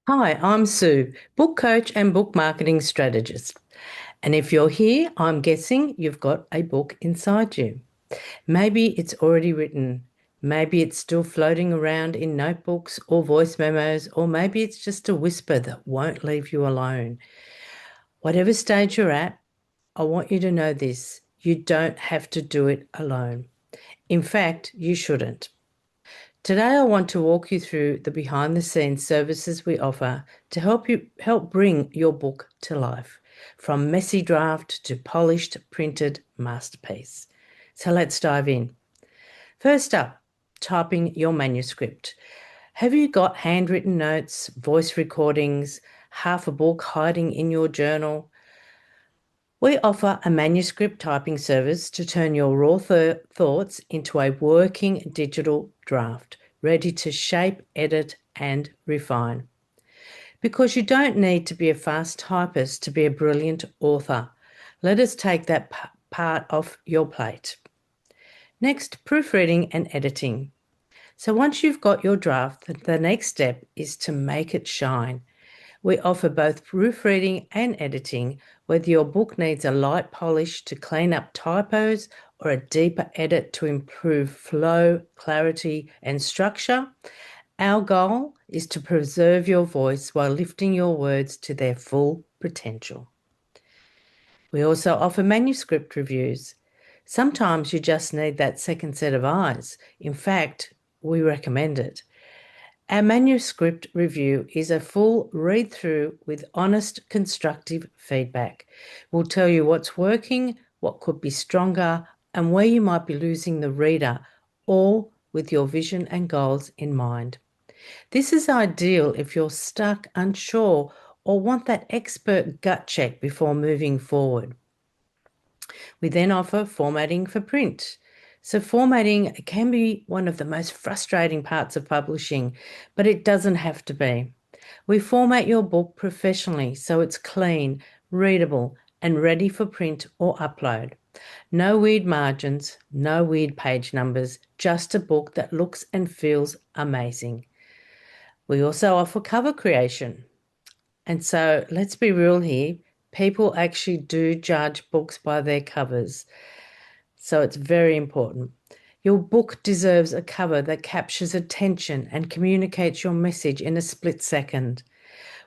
Hi, I'm Sue, book coach and book marketing strategist. And if you're here, I'm guessing you've got a book inside you. Maybe it's already written. Maybe it's still floating around in notebooks or voice memos, or maybe it's just a whisper that won't leave you alone. Whatever stage you're at, I want you to know this. You don't have to do it alone. In fact, you shouldn't. Today, I want to walk you through the behind the scenes services we offer to help bring your book to life, from messy draft to polished printed masterpiece. So let's dive in. First up, typing your manuscript. Have you got handwritten notes, voice recordings, half a book hiding in your journal? We offer a manuscript typing service to turn your raw thoughts into a working digital draft, ready to shape, edit, and refine. Because you don't need to be a fast typist to be a brilliant author. Let us take that part off your plate. Next, proofreading and editing. So once you've got your draft, the next step is to make it shine. We offer both proofreading and editing, whether your book needs a light polish to clean up typos or a deeper edit to improve flow, clarity, and structure. Our goal is to preserve your voice while lifting your words to their full potential. We also offer manuscript reviews. Sometimes you just need that second set of eyes. In fact, we recommend it. Our manuscript review is a full read through with honest, constructive feedback. We'll tell you what's working, what could be stronger, and where you might be losing the reader, all with your vision and goals in mind. This is ideal if you're stuck, unsure, or want that expert gut check before moving forward. We then offer formatting for print. So, formatting can be one of the most frustrating parts of publishing, but it doesn't have to be. We format your book professionally so it's clean, readable, and ready for print or upload. No weird margins, no weird page numbers, just a book that looks and feels amazing. We also offer cover creation. And so let's be real here. People actually do judge books by their covers. So it's very important. Your book deserves a cover that captures attention and communicates your message in a split second.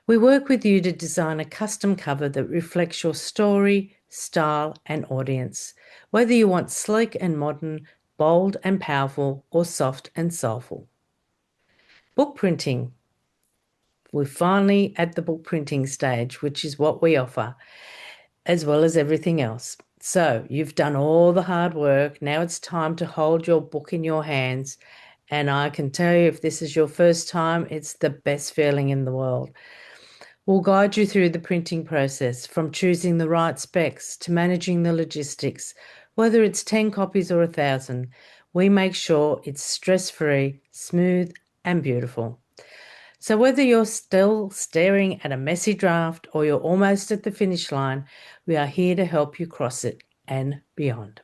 We work with you to design a custom cover that reflects your story, style, and audience, whether you want sleek and modern, bold and powerful, or soft and soulful. Book printing. We're finally at the book printing stage, which is what we offer, as well as everything else. So you've done all the hard work. Now it's time to hold your book in your hands. And I can tell you, if this is your first time, it's the best feeling in the world. We'll guide you through the printing process, from choosing the right specs to managing the logistics. Whether it's 10 copies or 1,000, we make sure it's stress-free, smooth, and beautiful. So whether you're still staring at a messy draft or you're almost at the finish line, we are here to help you cross it and beyond.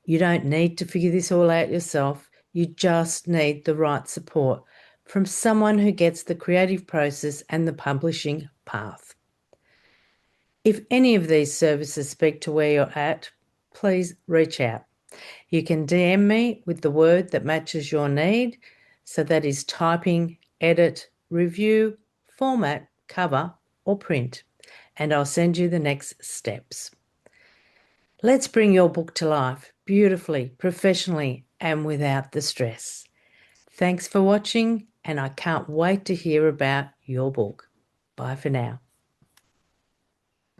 You don't need to figure this all out yourself. You just need the right support from someone who gets the creative process and the publishing path. If any of these services speak to where you're at, please reach out. You can DM me with the word that matches your need. So that is typing, edit, review, format, cover, or print. And I'll send you the next steps. Let's bring your book to life beautifully, professionally, and without the stress. Thanks for watching, and I can't wait to hear about your book. Bye for now.